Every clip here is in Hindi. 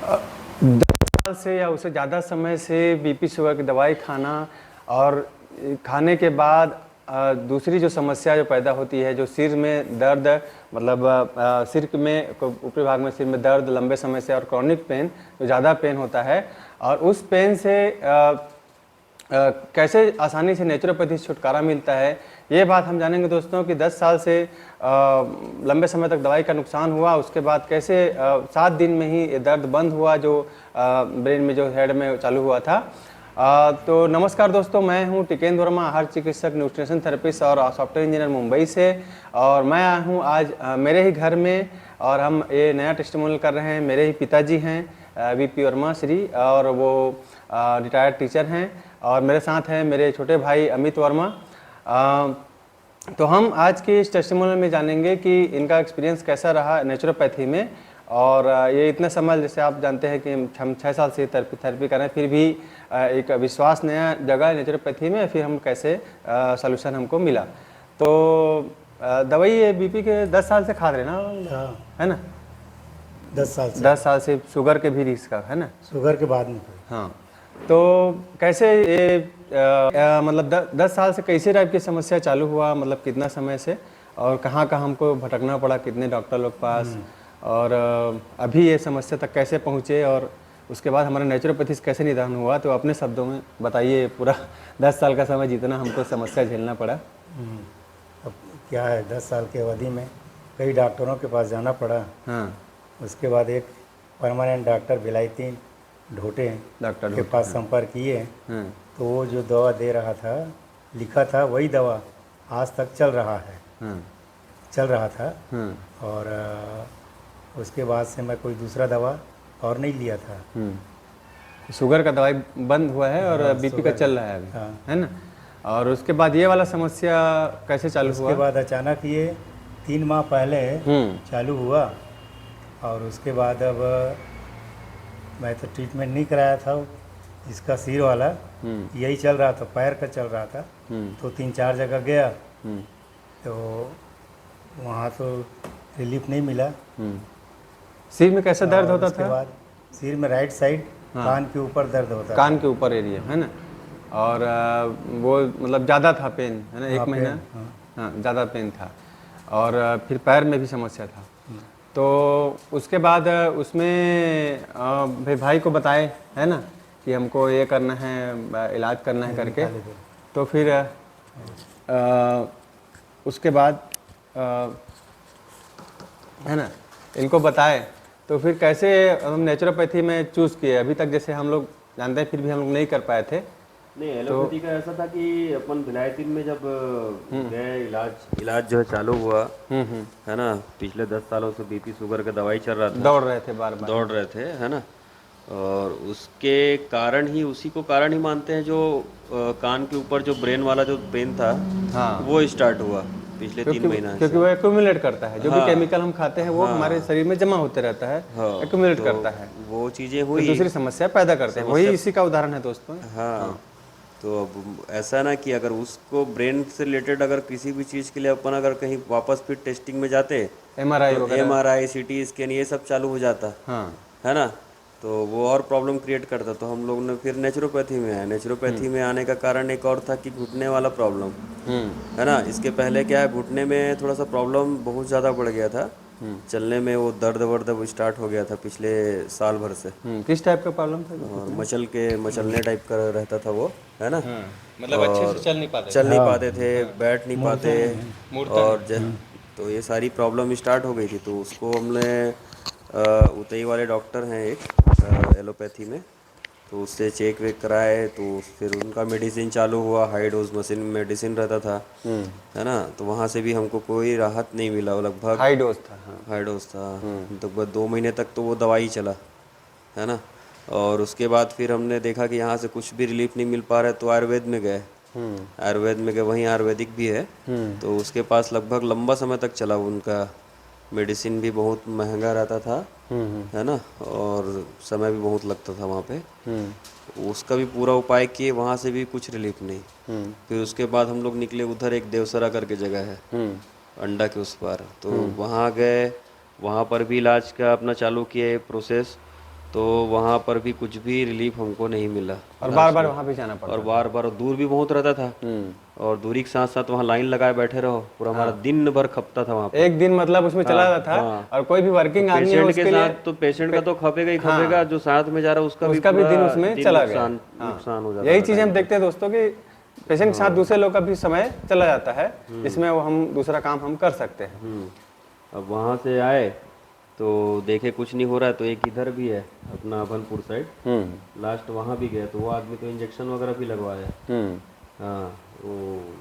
10 साल से या उससे ज़्यादा समय से बीपी शुगर की दवाई खाना और खाने के बाद दूसरी जो समस्या जो पैदा होती है, जो सिर में दर्द, मतलब सिर में ऊपरी भाग में सिर में दर्द लंबे समय से और क्रॉनिक पेन, जो ज़्यादा पेन होता है, और उस पेन से कैसे आसानी से नेचुरोपैथी से छुटकारा मिलता है, ये बात हम जानेंगे दोस्तों कि 10 साल से लंबे समय तक दवाई का नुकसान हुआ, उसके बाद कैसे 7 दिन में ही ये दर्द बंद हुआ जो ब्रेन में, जो हेड में चालू हुआ था। तो नमस्कार दोस्तों, मैं हूं टिकेंद्र वर्मा, आहार चिकित्सक, न्यूट्रिशन थेरेपिस्ट और सॉफ्टवेयर इंजीनियर मुंबई से। और मैं आया हूं आज मेरे ही घर में, और हम ये नया टेस्टिमोनियल कर रहे हैं। मेरे ही पिताजी हैं वीपी वर्मा श्री, और वो रिटायर्ड टीचर हैं, और मेरे साथ हैं मेरे छोटे भाई अमित वर्मा। तो हम आज के इस टेस्टिमोनियल में जानेंगे कि इनका एक्सपीरियंस कैसा रहा नेचुरोपैथी में। और ये इतने समय, जैसे आप जानते हैं कि हम 6 साल से थेरेपी कर रहे हैं, फिर भी एक विश्वास नया जगह नेचुरोपैथी में, फिर हम कैसे सलूशन हमको मिला। तो दवाई ये बीपी के 10 साल से खा रहे ना, है ना? 10 साल से शुगर के भी रिस्क का है ना, शुगर के बाद में। हाँ, तो कैसे ये मतलब 10 साल से कैसे टाइप की समस्या चालू हुआ, मतलब कितना समय से, और कहाँ कहाँ हमको भटकना पड़ा, कितने डॉक्टर लोग पास, और अभी ये समस्या तक कैसे पहुँचे, और उसके बाद हमारा नेचुरोपैथी से कैसे निदान हुआ, तो अपने शब्दों में बताइए। पूरा 10 साल का समय जितना हमको समस्या झेलना पड़ा। अब क्या है, 10 साल की अवधि में कई डॉक्टरों के पास जाना पड़ा। हाँ, उसके बाद एक परमानेंट डॉक्टर विलायती ढोटे डॉक्टर के पास संपर्क किए, हाँ, तो वो जो दवा दे रहा था, लिखा था, वही दवा आज तक चल रहा है, हाँ, चल रहा था। हाँ, और उसके बाद से मैं कोई दूसरा दवा और नहीं लिया था। शुगर का दवाई बंद हुआ है और हाँ, बीपी का चल रहा है अभी, हाँ। है ना? और उसके बाद ये वाला समस्या कैसे चालू हुआ? उसके बाद अचानक ये 3 माह पहले हम्म, चालू हुआ, और उसके बाद अब मैं तो ट्रीटमेंट नहीं कराया था, इसका सिर वाला यही चल रहा था, पैर का चल रहा था। तो 3-4 जगह गया, तो वहाँ तो रिलीफ नहीं मिला। सिर में कैसा दर्द होता उसके था? बाद सिर में राइट साइड, कान के ऊपर दर्द होता कान था। के ऊपर एरिया, है ना? और वो मतलब ज़्यादा था पेन, है ना? 1 महीना, हाँ, ज़्यादा पेन था। और फिर पैर में भी समस्या था। तो उसके बाद उसमें भाई को बताए, है ना, कि हमको ये करना है, इलाज करना है करके। तो फिर उसके बाद है ना, इनको बताए, तो फिर कैसे हम नेचुरोपैथी में चूज़ किए। अभी तक जैसे हम लोग जानते हैं, फिर भी हम लोग नहीं कर पाए थे। नहीं, एलोपैथी का ऐसा था कि अपन विलायतीन में जब गए, इलाज जो है चालू हुआ, है ना। पिछले 10 सालों से बीपी शुगर का दवाई चल रहा था, दौड़ रहे थे बार बार, दौड़ रहे थे, है ना। और उसके कारण ही, उसी को कारण ही मानते हैं जो कान के ऊपर जो ब्रेन वाला जो पेन था, हाँ, वो स्टार्ट हुआ पिछले 3 महीना से। क्योंकि वो एक्यूमुलेट करता है, जो भी केमिकल हम खाते हैं वो हमारे शरीर में जमा होते रहता है, एक्यूमुलेट करता है, वो चीज़ें तो हुई, दूसरी समस्या पैदा करते हैं। वही इसी का उदाहरण है दोस्तों। हाँ। तो अब ऐसा ना कि अगर उसको ब्रेन से रिलेटेड अगर किसी भी चीज़ के लिए अपन अगर कहीं वापस फिर टेस्टिंग में जाते, MRI तो वगैरह, MRI, CT स्कैन, ये सब चालू हो जाता, हाँ, है ना। तो वो और प्रॉब्लम क्रिएट करता। तो हम लोग ने फिर नेचुरोपैथी में आए। नेचुरोपैथी में आने का कारण एक और था कि घुटने वाला प्रॉब्लम, है ना। इसके पहले क्या है, घुटने में थोड़ा सा प्रॉब्लम बहुत ज़्यादा बढ़ गया था, चलने में वो दर्द वर्द वो स्टार्ट हो गया था पिछले साल भर से। किस टाइप का प्रॉब्लम था? और मचलने टाइप का रहता था वो, है ना। मतलब अच्छे से चल नहीं पाते, चल नहीं पाते थे, बैठ नहीं पाते, और तो ये सारी प्रॉब्लम स्टार्ट हो गई थी। तो उसको हमने उतई वाले डॉक्टर हैं एक एलोपैथी में, तो उससे चेक वेक कराए, तो फिर उनका मेडिसिन चालू हुआ। हाई डोज मशीन मेडिसिन रहता था, है ना। तो वहाँ से भी हमको कोई राहत नहीं मिला। वो लगभग हाई डोज था, हाँ, हाई डोज था, लगभग 2 महीने तक तो वो दवाई चला, है ना। और उसके बाद फिर हमने देखा कि यहाँ से कुछ भी रिलीफ नहीं मिल पा रहा है, तो आयुर्वेद में गए। आयुर्वेद में गए, वहीं आयुर्वेदिक भी है, तो उसके पास लगभग लंबा समय तक चला। उनका मेडिसिन भी बहुत महंगा रहता था, है ना, और समय भी बहुत लगता था वहाँ पे। उसका भी पूरा उपाय किए, वहाँ से भी कुछ रिलीफ नहीं। फिर उसके बाद हम लोग निकले उधर, एक देवसरा करके जगह है अंडा के उस पार, तो वहाँ गए। वहाँ पर भी इलाज का अपना चालू किए प्रोसेस, तो वहाँ पर भी कुछ भी रिलीफ हमको नहीं मिला और बार बार वहाँ भी जाना पड़ा। और बार बार दूर भी बहुत रहता था और दूरी के साथ साथ वहाँ लाइन लगाए बैठे रहो, पूरा हमारा दिन भर खपता था वहाँ पे। एक दिन मतलब उसमें चला जाता था। और कोई भी वर्किंग आदमी है पेशेंट उसके के लिए साथ तो पेशेंट का तो खपेगा ही खपेगा, जो साथ में जा रहा है उसका भी दिन उसमें चला गया। नुकसान हो जाता यही चीज हम देखते हैं दोस्तों कि पेशेंट के साथ दूसरे लोग का भी समय चला जाता है, इसमें वो हम दूसरा काम हम कर सकते हैं। अब वहाँ से आए तो देखे कुछ नहीं हो रहा है, तो एक इधर भी है अपना अभनपुर साइड, लास्ट वहाँ भी गए तो वो आदमी तो इंजेक्शन वगैरह भी लगवाया। हाँ, वो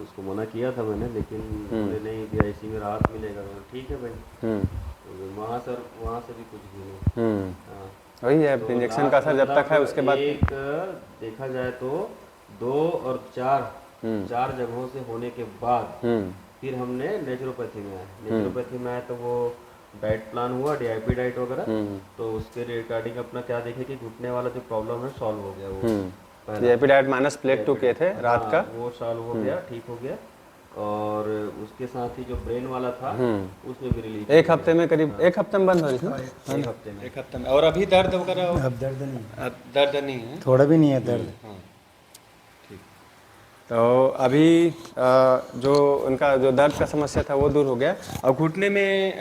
उसको मना किया था मैंने, लेकिन बोले नहीं भी इसी में राहत मिलेगा। ठीक है भाई, तो वहाँ से भी कुछ भी नहीं। हाँ, वही है इंजेक्शन का असर जब तक है, उसके बाद एक देखा जाए तो 2 और 4 जगहों से होने के बाद फिर हमने नेचुरोपैथी में आए। नेचुरोपैथी में आए तो वो डाइट प्लान हुआ, डीआईपी डाइट वगैरह, तो उसके रिगार्डिंग अपना क्या देखे कि घुटने वाला जो प्रॉब्लम है सॉल्व हो गया। वो डीआईपी डाइट माइनस प्लेग 2 किए थे रात का, वो सॉल्व हो गया, ठीक हो गया। और उसके साथ ही जो ब्रेन वाला था उसमें भी रिलीफ एक हफ्ते में करीब 1 हफ्ते में बंद हो रही थी। एक हफ्ते में। और अभी दर्द वगैरह अब दर्द नहीं है, दर्द नहीं है, थोड़ा भी नहीं है दर्द। तो अभी जो उनका जो दर्द का समस्या था वो दूर हो गया। और घुटने में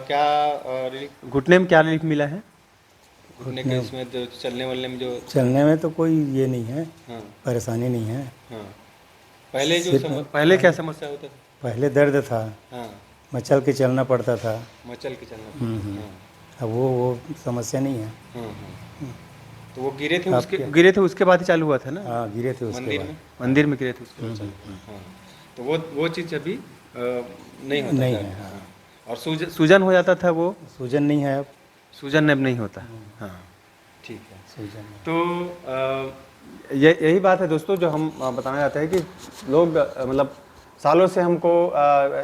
क्या घुटने में क्या रिलीफ मिला है? घुटने के इसमें जो चलने वालने में जो चलने में तो कोई ये नहीं है, परेशानी नहीं है। पहले पहले क्या समस्या होता था? पहले दर्द था, मचल के चलना पड़ता था, मचल के चलना। अब वो समस्या नहीं है। तो वो गिरे थे उसके बाद ही चालू हुआ था ना? हाँ, गिरे थे उसके बाद, मंदिर में गिरे थे उसके बाद चालू हुआ। तो वो चीज़ अभी नहीं होता नहीं है। है। और सूजन हो जाता था, वो सूजन नहीं है अब, सूजन अब नहीं होता। हाँ, ठीक है। सूजन तो यही बात है दोस्तों जो हम बताना चाहते हैं कि लोग मतलब सालों से हमको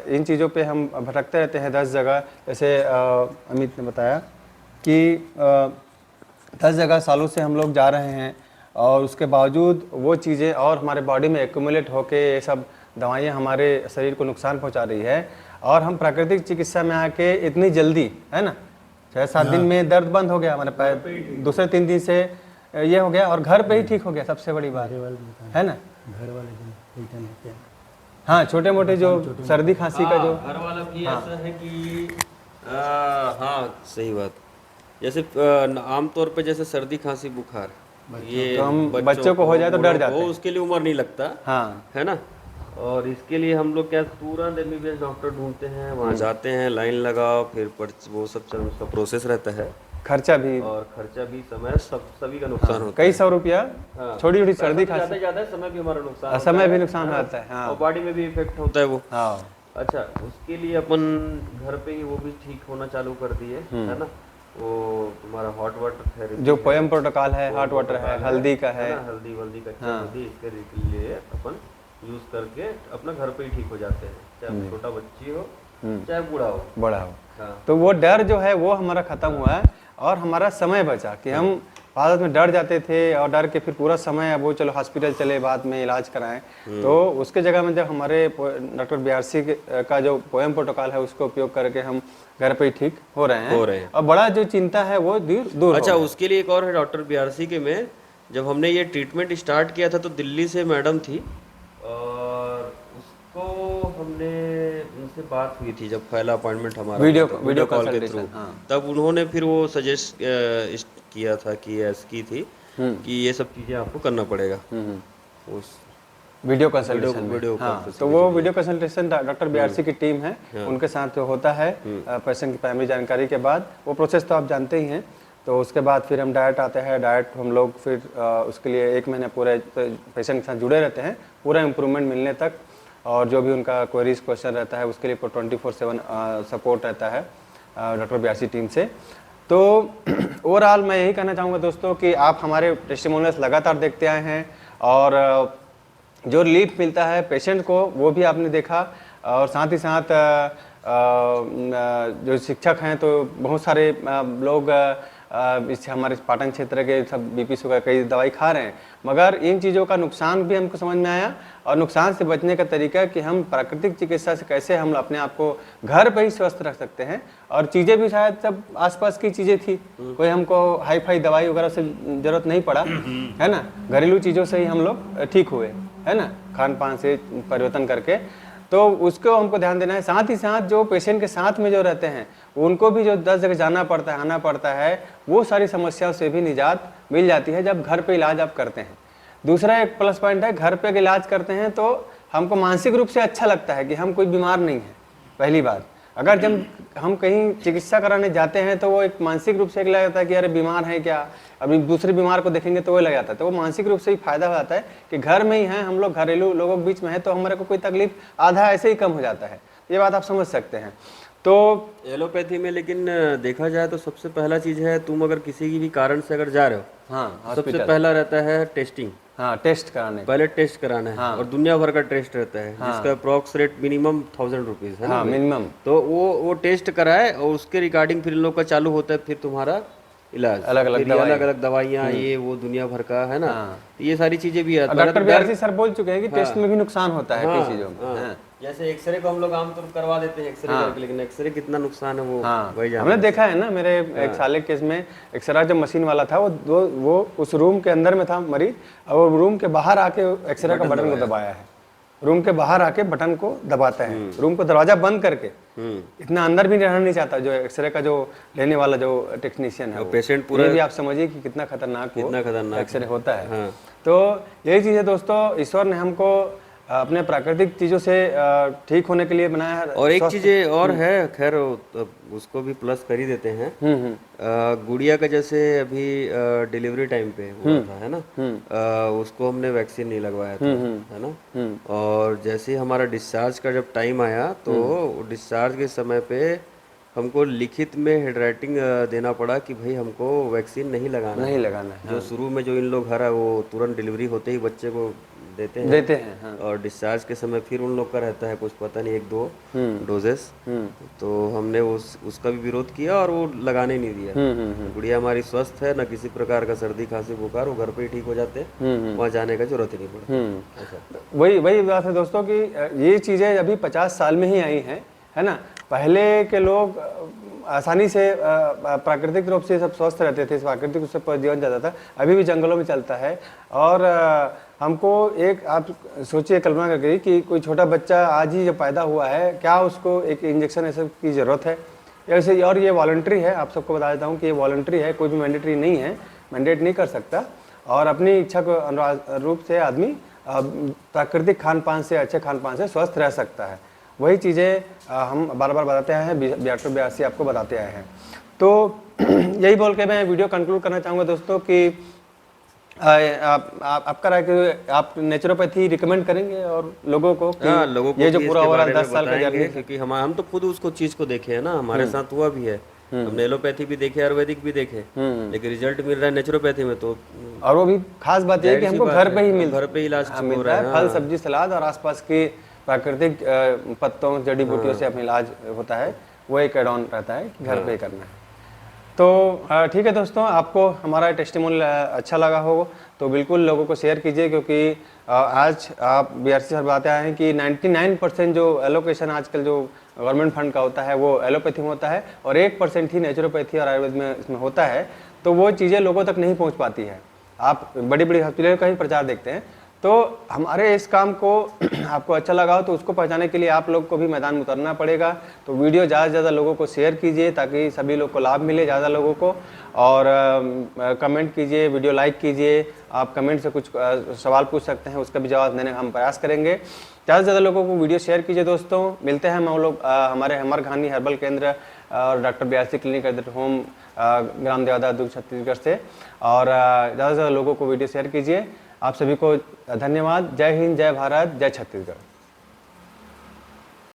इन चीज़ों पे हम भटकते रहते हैं 10 जगह। जैसे अमित ने बताया कि 10 जगह सालों से हम लोग जा रहे हैं और उसके बावजूद वो चीज़ें और हमारे बॉडी में एक्यूमुलेट होके ये सब दवाइयाँ हमारे शरीर को नुकसान पहुंचा रही है। और हम प्राकृतिक चिकित्सा में आके इतनी जल्दी, है ना, 6-7 दिन में दर्द बंद हो गया हमारे, दूसरे 3 दिन से ये हो गया और घर पे ही ठीक हो गया। सबसे बड़ी बात है ना, घर वाले हाँ, छोटे मोटे जो सर्दी खांसी का जो घर वाला भी ऐसा है कि हाँ, सही बात। जैसे आमतौर पे जैसे सर्दी खांसी बुखार, ये तो हम बच्चों को हो जाए तो डर जाते हैं, उसके लिए उम्र नहीं लगता, हाँ, है ना। और इसके लिए हम लोग क्या तुरंत एमबीबीएस डॉक्टर ढूंढते हैं, वहाँ जाते हैं, लाइन लगाओ, फिर वो सब उसका प्रोसेस रहता है, खर्चा भी समय सभी का नुकसान होता है। कई 100 रुपया, छोटी छोटी सर्दी खांसी, ज्यादा समय भी हमारा नुकसान, समय भी नुकसान होता है। हाँ, और बॉडी में भी इफेक्ट होता है वो। हाँ, अच्छा, उसके लिए अपन घर पे ही वो भी ठीक होना चालू कर दिए, है ना। वो तुम्हारा हॉट वाटर थेरेपी जो पोएम प्रोटोकॉल है, हॉट वाटर है, हल्दी का है, हल्दी का इसके लिए अपन यूज करके अपना घर पे ही ठीक हो जाते हैं, चाहे छोटा बच्ची हो चाहे बूढ़ा हो। हाँ। तो वो डर जो है वो हमारा खत्म हुआ है और हमारा समय बचा कि हम भारत में डर जाते थे और डर के फिर पूरा समय अब वो चलो हॉस्पिटल चले, बाद में इलाज कराएं। तो उसके जगह में जब हमारे डॉक्टर बीआरसी का जो पोएम प्रोटोकॉल है उसको उपयोग करके हम घर पे ही ठीक हो रहे हैं और बड़ा जो चिंता है वो दूर। अच्छा, उसके लिए एक और है डॉक्टर बीआरसी के में, जब हमने ये ट्रीटमेंट स्टार्ट किया था तो दिल्ली से मैडम थी और उसको हमने उनसे बात हुई थी जब पहला अपॉइंटमेंट हमारा वीडियो कॉल के थ्रू, तब उन्होंने फिर वो सजेस्ट किया था कि ऐसी थी कि ये सब चीज़ें आपको करना पड़ेगा उस वीडियो कंसल्टेशन। हाँ, तो वो वीडियो कंसल्टेशन डॉक्टर बीआरसी की टीम है, उनके साथ होता है पेशेंट की प्राइमरी जानकारी के बाद। वो प्रोसेस तो आप जानते ही हैं। तो उसके बाद फिर हम डाइट आते हैं, डाइट हम लोग फिर उसके लिए 1 महीने पूरे पेशेंट के साथ जुड़े रहते हैं पूरा इम्प्रूवमेंट मिलने तक। और जो भी उनका क्वेरीज क्वेश्चन रहता है उसके लिए 24/7 सपोर्ट रहता है डॉक्टर बीआरसी टीम से। तो ओवरऑल मैं यही कहना चाहूँगा दोस्तों कि आप हमारे टेस्टिमोनियल्स लगातार देखते आए हैं और जो रिलीफ मिलता है पेशेंट को वो भी आपने देखा। और साथ ही साथ जो शिक्षक हैं तो बहुत सारे लोग इस हमारे पाटन क्षेत्र के सब बीपी शुगर कई दवाई खा रहे हैं, मगर इन चीज़ों का नुकसान भी हमको समझ में आया और नुकसान से बचने का तरीका कि हम प्राकृतिक चिकित्सा से कैसे हम अपने आप को घर पर ही स्वस्थ रख सकते हैं। और चीज़ें भी शायद सब आसपास की चीज़ें थी, कोई हमको हाई फाई दवाई वगैरह से ज़रूरत नहीं पड़ा, है ना, घरेलू चीज़ों से ही हम लोग ठीक हुए, है ना, खान पान से परिवर्तन करके। तो उसको हमको ध्यान देना है। साथ ही साथ जो पेशेंट के साथ में जो रहते हैं उनको भी जो 10 जगह जाना पड़ता है, आना पड़ता है, वो सारी समस्याओं से भी निजात मिल जाती है जब घर पे इलाज आप करते हैं। दूसरा एक प्लस पॉइंट है, घर पे इलाज करते हैं तो हमको मानसिक रूप से अच्छा लगता है कि हम कोई बीमार नहीं है। पहली बात, अगर जब हम कहीं चिकित्सा कराने जाते हैं तो वो एक मानसिक रूप से एक लग जाता है कि अरे बीमार है क्या, अभी दूसरे बीमार को देखेंगे तो वो लग जाता है। तो वो मानसिक रूप से ही फायदा हो जाता है कि घर में ही हैं हम लोग, घरेलू लोगों के बीच में है, तो हमारे को कोई तकलीफ आधा ऐसे ही कम हो जाता है। ये बात आप समझ सकते हैं। तो एलोपैथी में लेकिन देखा जाए तो सबसे पहला चीज है, तुम अगर किसी की भी कारण से अगर जा रहे हो, हाँ, सबसे पहला रहता है टेस्टिंग। हाँ, टेस्ट कराने, पहले टेस्ट कराना है। और दुनिया भर का टेस्ट रहता है जिसका अप्रोक्स रेट मिनिमम 1000 रुपीज है ना, मिनिमम। तो वो टेस्ट कराए और उसके रिगार्डिंग फिर इन लोग का चालू होता है फिर तुम्हारा इलाज, अलग अलग दवाइयाँ ये वो दुनिया भर का है ना, तो ये सारी चीजें भी है। डॉक्टर बीआरसी सर बोल चुके हैं कि टेस्ट में भी नुकसान होता है कई चीजों में। जैसे एक्सरे को हम लोग आमतौर पर करवा देते हैं एक्सरे करके, लेकिन एक्सरे कितना नुकसान है वो वही जाना। हमने देखा है ना, मेरे एक साले केस में एक्सरा जो मशीन वाला था वो उस रूम के अंदर में था मरीज, और वो रूम के बाहर आके एक्सरे का बटन को दबाया है। रूम के बाहर आके बटन को दबाता है, रूम को दरवाजा बंद करके, इतना अंदर भी रहना नहीं चाहता जो एक्सरे का जो लेने वाला जो टेक्नीशियन है। पेशेंट पूरा, ये भी आप समझिए कि कितना खतरनाक एक्सरे होता है। हाँ। तो यही चीज़ है दोस्तों, ईश्वर ने हमको अपने प्राकृतिक चीज़ों से ठीक होने के लिए बनाया है। और एक चीज़ और है, खैर उसको भी प्लस कर ही देते हैं। गुड़िया का जैसे अभी डिलीवरी टाइम पे हुआ था, है ना, उसको हमने वैक्सीन नहीं लगवाया था, है ना, और जैसे ही हमारा डिस्चार्ज का जब टाइम आया तो डिस्चार्ज के समय पे हमको लिखित में हेडराइटिंग देना पड़ा कि भाई हमको वैक्सीन नहीं लगाना है। जो शुरू में जो इन लोग हरा वो तुरंत डिलीवरी होते ही बच्चे को देते हैं। हाँ। और डिस्चार्ज के समय फिर उन लोग का रहता है कुछ पता नहीं 1-2 डोजेस, तो हमने उसका भी विरोध किया और वो लगाने नहीं दिया। गुड़िया हमारी स्वस्थ है, न किसी प्रकार का सर्दी खांसी बुखार, वो घर पे ही ठीक हो जाते, वहाँ जाने का जरूरत ही नहीं पड़ता। वही बात है दोस्तों कि ये चीजें अभी 50 साल में ही आई हैं, है ना। पहले के लोग आसानी से प्राकृतिक रूप से सब स्वस्थ रहते थे, प्राकृतिक रूप से जीवन जाता था, अभी भी जंगलों में चलता है। और हमको एक आप सोचिए, कल्पना करके कि कोई छोटा बच्चा आज ही जो पैदा हुआ है, क्या उसको एक इंजेक्शन ऐसे की ज़रूरत है? ऐसे, और ये वॉलंटरी है, आप सबको बता देता हूँ कि ये वॉलंटरी है, कोई भी मैंडेटरी नहीं है, मैंडेट नहीं कर सकता। और अपनी इच्छा के अनुरूप से आदमी प्राकृतिक खान पान से, अच्छे खान पान से स्वस्थ रह सकता है। वही चीज़ें हम बार बार बताते आए हैं, डॉक्टर बीआरसी आपको बताते आए हैं। तो यही बोल के मैं वीडियो कंक्लूड करना चाहूँगा दोस्तों कि आपका राय कि आप नेचुरोपैथी रिकमेंड करेंगे और लोगों को कि लोगों को ये जो पूरा ओवरऑल 10 साल का जर्नी, क्योंकि हम तो खुद उसको चीज़ को देखे है ना, हमारे साथ हुआ भी है, हमने एलोपैथी भी देखे, आयुर्वेदिक भी देखे, लेकिन रिजल्ट मिल रहा है नेचुरोपैथी में। तो और वो भी खास बात है कि हमको घर पे ही घर पे इलाज मिलता है, फल सब्जी सलाद और आसपास की प्राकृतिक पत्तों जड़ी बूटियों से अपना इलाज होता है। वो एक एड ऑन रहता है कि घर पे ही करना है। तो ठीक है दोस्तों, आपको हमारा टेस्टिमोनियल अच्छा लगा हो तो बिल्कुल लोगों को शेयर कीजिए, क्योंकि आज आप बीआरसी सर बताते आए हैं कि 99% जो एलोकेशन आजकल जो गवर्नमेंट फंड का होता है वो एलोपैथी में होता है, और 1% ही नेचुरोपैथी और आयुर्वेद में इसमें होता है। तो वो चीज़ें लोगों तक नहीं पहुँच पाती है। आप बड़ी बड़ी हॉस्पिटल का ही प्रचार देखते हैं। तो हमारे इस काम को आपको अच्छा लगा हो तो उसको पहुंचाने के लिए आप लोग को भी मैदान में उतरना पड़ेगा। तो वीडियो ज़्यादा से ज़्यादा लोगों को शेयर कीजिए ताकि सभी लोग को लाभ मिले, ज़्यादा लोगों को। और कमेंट कीजिए, वीडियो लाइक कीजिए। आप कमेंट से कुछ सवाल पूछ सकते हैं, उसका भी जवाब देने का हम प्रयास करेंगे। ज़्यादा से ज़्यादा लोगों को वीडियो शेयर कीजिए दोस्तों। मिलते हैं हम लोग हमारे हमर घानी हर्बल केंद्र और doctor BRC clinic at the home, ग्राम देवदा, दुर्ग, छत्तीसगढ़ से। और ज़्यादा से ज़्यादा लोगों को वीडियो शेयर कीजिए। आप सभी को धन्यवाद। जय हिंद, जय भारत, जय छत्तीसगढ़।